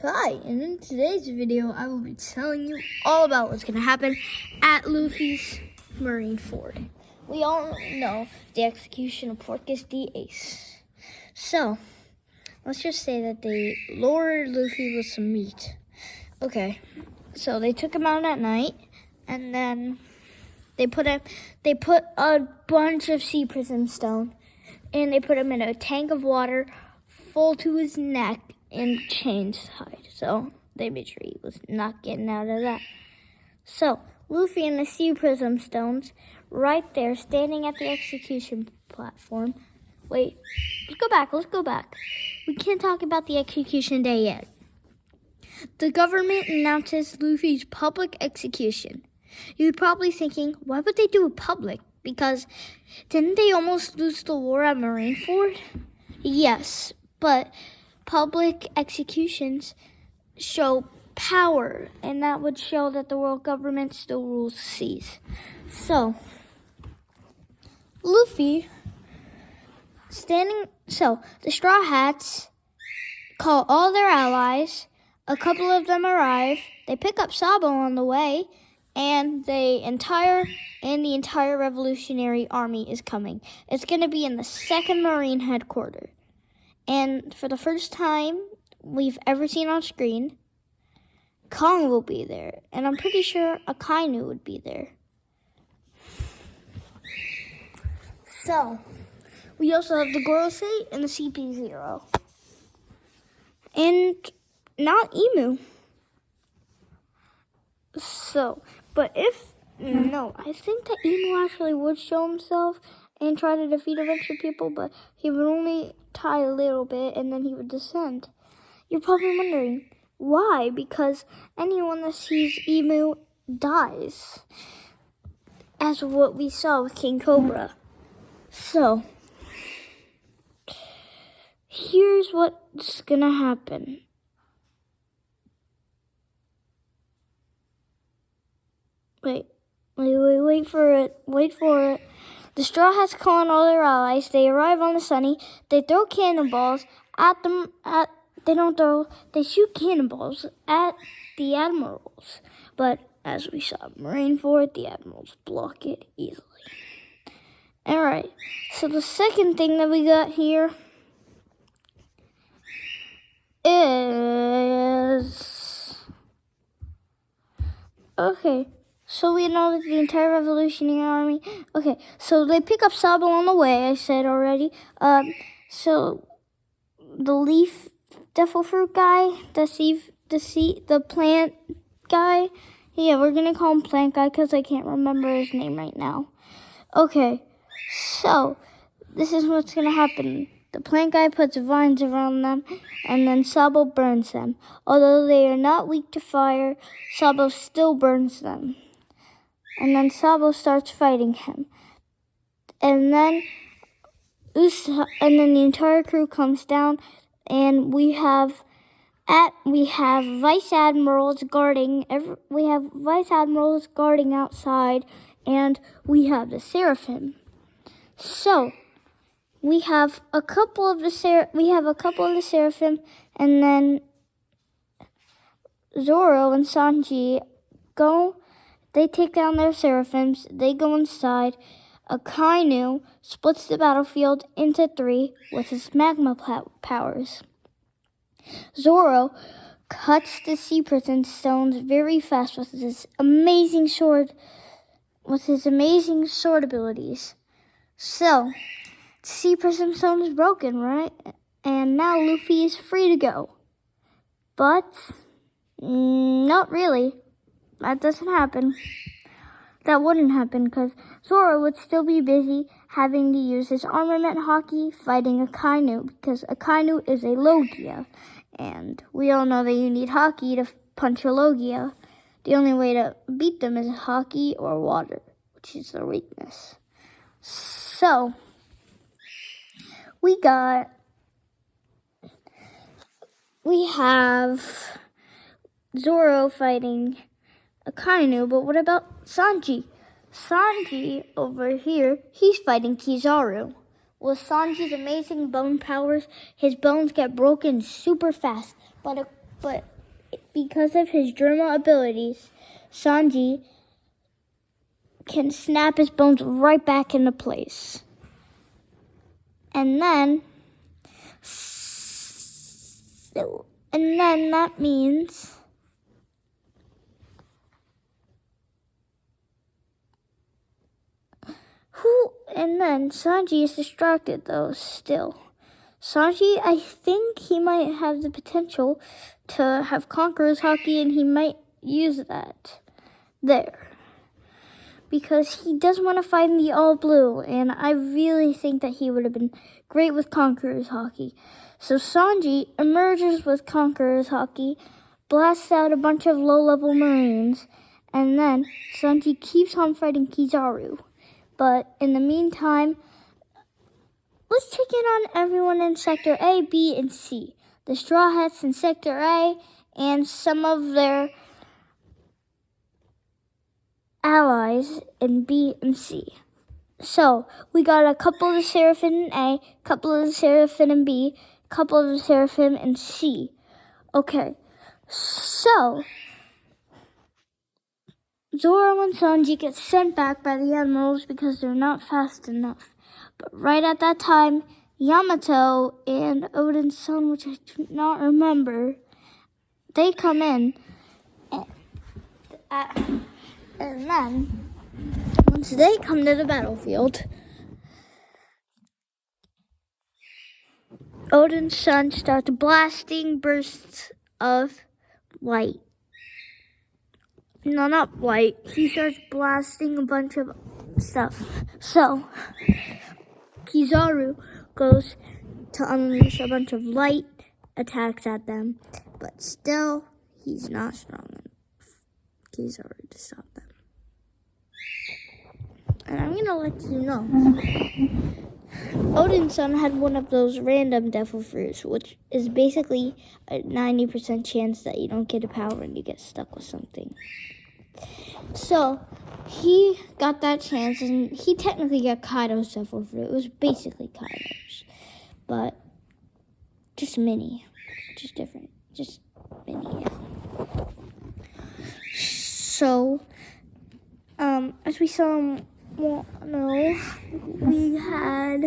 Hi, and in today's video, I will be telling you all about what's going to happen at Luffy's Marineford. We all know the execution of Porcus the Ace. So, let's just say that they lured Luffy with some meat. Okay, so they took him out at night, and then they put a bunch of sea prism stone, and they put him in a tank of water full to his neck and chains tied. So they made sure he was not getting out of that. So Luffy and the sea prism stones right there standing at the execution platform. Wait, let's go back. We can't talk about the execution day yet. The government announces Luffy's public execution. You're probably thinking, why would they do it public? Because didn't they almost lose the war at Marineford? Yes, but public executions show power, and that would show that the world government still rules the seas. So, Luffy the Straw Hats call all their allies. A couple of them arrive. They pick up Sabo on the way, and the entire Revolutionary Army is coming. It's going to be in the 2nd Marine Headquarters. And for the first time we've ever seen on screen, Kong will be there. And I'm pretty sure Akainu would be there. So, we also have the Gorosei and the CP0. And not Emu. So, but I think that Emu actually would show himself and try to defeat a bunch of people, but he would only tie a little bit and then he would descend. You're probably wondering, why? Because anyone that sees Emu dies, as what we saw with King Cobra. So, here's what's gonna happen. Wait for it. The Straw Hats call on all their allies. They arrive on the Sunny. They throw cannonballs at them. They shoot cannonballs at the admirals. But as we saw at Marineford, the admirals block it easily. Alright, so the second thing that we got here is... Okay. So we know that the entire Revolutionary Army... Okay, so they pick up Sabo on the way, I said already. So the leaf devil fruit guy, the plant guy... Yeah, we're going to call him Plant Guy because I can't remember his name right now. Okay, so this is what's going to happen. The plant guy puts vines around them, and then Sabo burns them. Although they are not weak to fire, Sabo still burns them. And then Sabo starts fighting him. And then the entire crew comes down, and we have vice admirals guarding outside, and we have the Seraphim. So we have a couple of the Seraphim, and then Zoro and Sanji they take down their Seraphims, they go inside. Akainu splits the battlefield into 3 with his magma powers. Zoro cuts the sea prison stones very fast with his amazing sword abilities. So, the sea prison stone is broken, right? And now Luffy is free to go. But, not really. That doesn't happen. That wouldn't happen because Zoro would still be busy having to use his armament Haki fighting Akainu, because Akainu is a Logia. And we all know that you need Haki to punch a Logia. The only way to beat them is Haki or water, which is their weakness. So, we have Zoro fighting Akainu, but what about Sanji? Sanji, over here, he's fighting Kizaru. With Sanji's amazing bone powers, his bones get broken super fast. But but because of his Germa abilities, Sanji can snap his bones right back into place. And then that means and then Sanji is distracted though still. Sanji, I think he might have the potential to have Conqueror's Haki, and he might use that there. Because he does want to find the All Blue, and I really think that he would have been great with Conqueror's Haki. So Sanji emerges with Conqueror's Haki, blasts out a bunch of low-level Marines, and then Sanji keeps on fighting Kizaru. But in the meantime, let's check in on everyone in Sector A, B, and C. The Straw Hats in Sector A and some of their allies in B and C. So, we got a couple of the Seraphim in A, a couple of the Seraphim in B, a couple of the Seraphim in C. Okay, so Zoro and Sanji get sent back by the Admirals because they're not fast enough. But right at that time, Yamato and Odin's son, which I do not remember, they come in. And then, once they come to the battlefield, Odin's son starts blasting bursts of light. No, not light. He starts blasting a bunch of stuff. So, Kizaru goes to unleash a bunch of light attacks at them, but still, he's not strong enough, Kizaru, to stop them. And I'm gonna let you know, Odin's son had one of those random devil fruits, which is basically a 90% chance that you don't get a power and you get stuck with something. So, he got that chance, and he technically got Kaido's devil fruit. It was basically Kaido's, but just mini, just different, just mini. So, as we saw Wano, we had.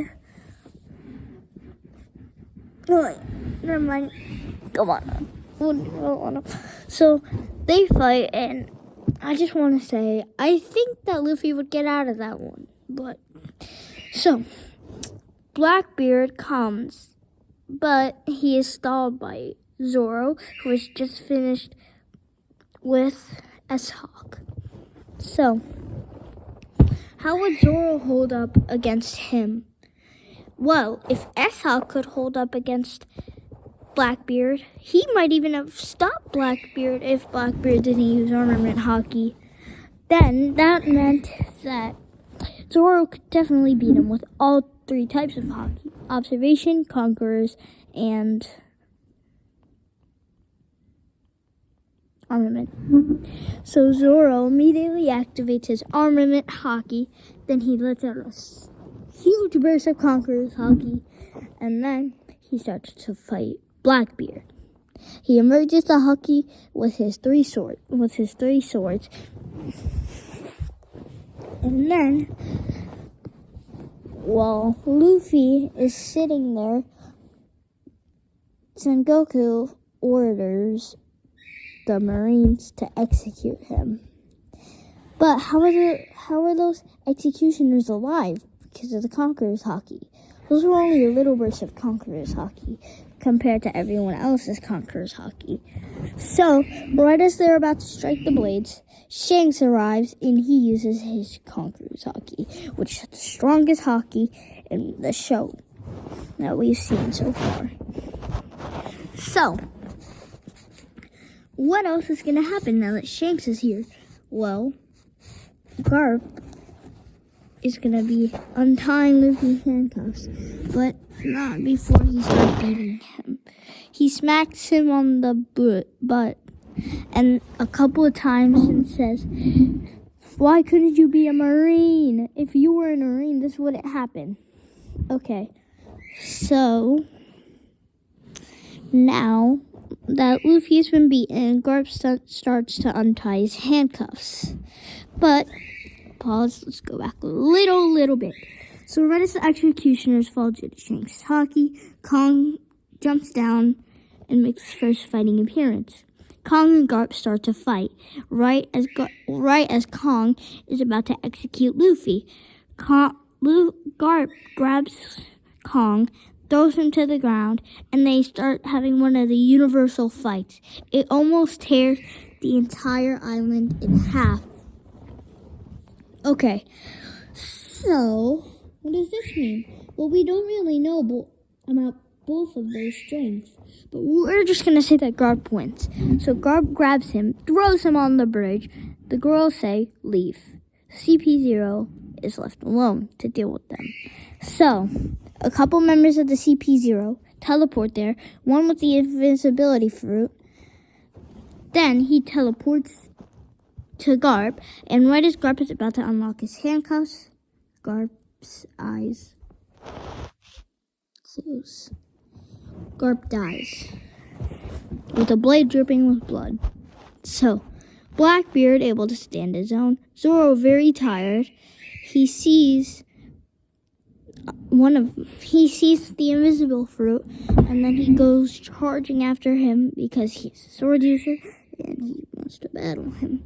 Oh, wait, never mind. Come on. So they fight, and I just want to say, I think that Luffy would get out of that one. But, so, Blackbeard comes, but he is stalled by Zoro, who has just finished with S-Hawk. So, how would Zoro hold up against him? Well, if S-Hawk could hold up against Blackbeard, he might even have stopped Blackbeard if Blackbeard didn't use armament Haki. Then that meant that Zoro could definitely beat him with all three types of Haki: Observation, Conquerors, and armament. So Zoro immediately activates his armament Haki, then he lets out a huge burst of Conqueror's Haki, and then he starts to fight Blackbeard. He emerges the Haki with his three swords. And then, while Luffy is sitting there, Sengoku orders the Marines to execute him. But how are those executioners alive? Because of the Conqueror's Haki. Those were only a little burst of Conqueror's Haki compared to everyone else's Conqueror's Haki. So, right as they're about to strike the blades, Shanks arrives and he uses his Conqueror's Haki, which is the strongest Haki in the show that we've seen so far. So, what else is going to happen now that Shanks is here? Well, Garp is going to be untying Luffy's handcuffs, but not before he starts beating him. He smacks him on the butt and a couple of times and says, "Why couldn't you be a Marine? If you were a Marine, this wouldn't happen." Okay, so now that Luffy has been beaten, Garp starts to untie his handcuffs. But, pause, let's go back a little bit. So right as the executioners fall due to Shanks' haki, Kong jumps down and makes his first fighting appearance. Kong and Garp start to fight, right as Kong is about to execute Luffy. Garp grabs Kong, throws him to the ground, and they start having one of the universal fights. It almost tears the entire island in half. Okay, so what does this mean? Well, we don't really know about both of those strengths, but we're just going to say that Garp wins. So Garp grabs him, throws him on the bridge. The girls say, leave. CP0 is left alone to deal with them. So, a couple members of the CP0 teleport there, one with the invisibility fruit. Then he teleports to Garp, and right as Garp is about to unlock his handcuffs, Garp's eyes close. Garp dies, with a blade dripping with blood. So, Blackbeard able to stand his own. Zoro very tired. He sees the invisible fruit, and then he goes charging after him because he's a sword user and he wants to battle him.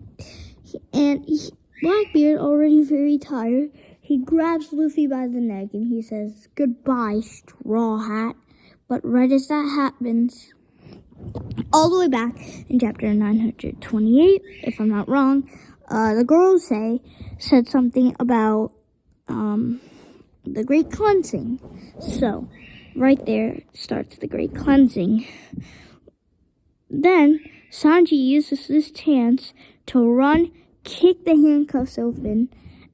Blackbeard, already very tired, he grabs Luffy by the neck and he says, "Goodbye, Straw Hat." But right as that happens, all the way back in chapter 928, if I'm not wrong, the girls said something about the Great Cleansing. So, right there starts the Great Cleansing. Then, Sanji uses this chance to run, kick the handcuffs open,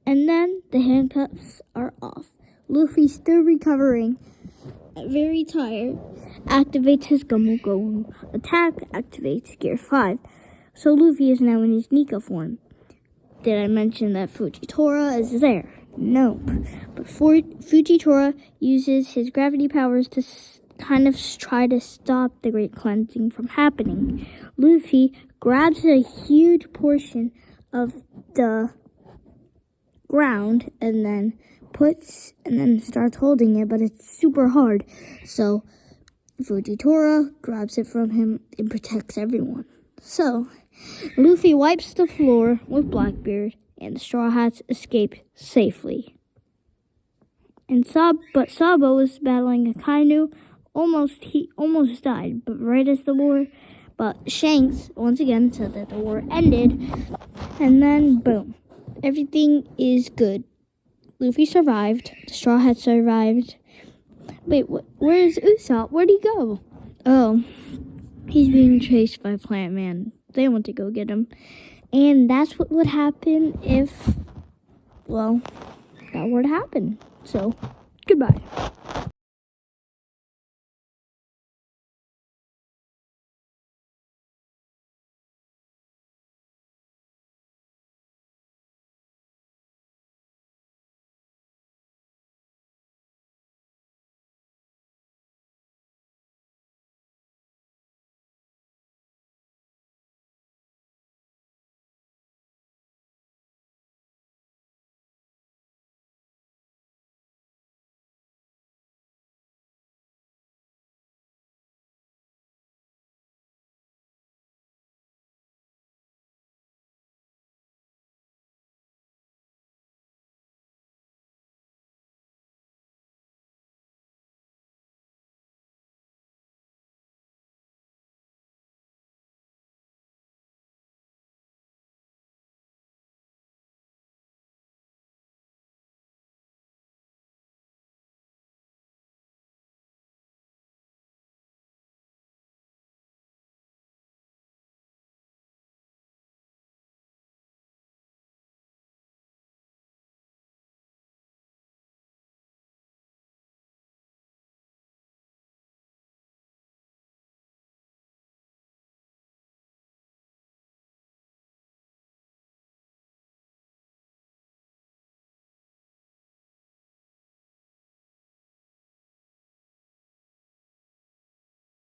and then the handcuffs are off. Luffy, still recovering, very tired, activates his Gomu Gomu attack, activates Gear 5. So Luffy is now in his Nika form. Did I mention that Fujitora is there? Nope. But Fujitora uses his gravity powers to kind of try to stop the Great Cleansing from happening. Luffy grabs a huge portion of the ground and then starts holding it, but it's super hard. So Fujitora grabs it from him and protects everyone. So Luffy wipes the floor with Blackbeard, and the Straw Hats escape safely. But Sabo was battling Akainu. He almost died, but Shanks once again said that the war ended, and then boom, everything is good. Luffy survived. The Straw Hats survived. Wait, where's Usopp? Where'd he go? Oh, he's being chased by Plant Man. They want to go get him. And that's what would happen if, that were to happen. So, goodbye.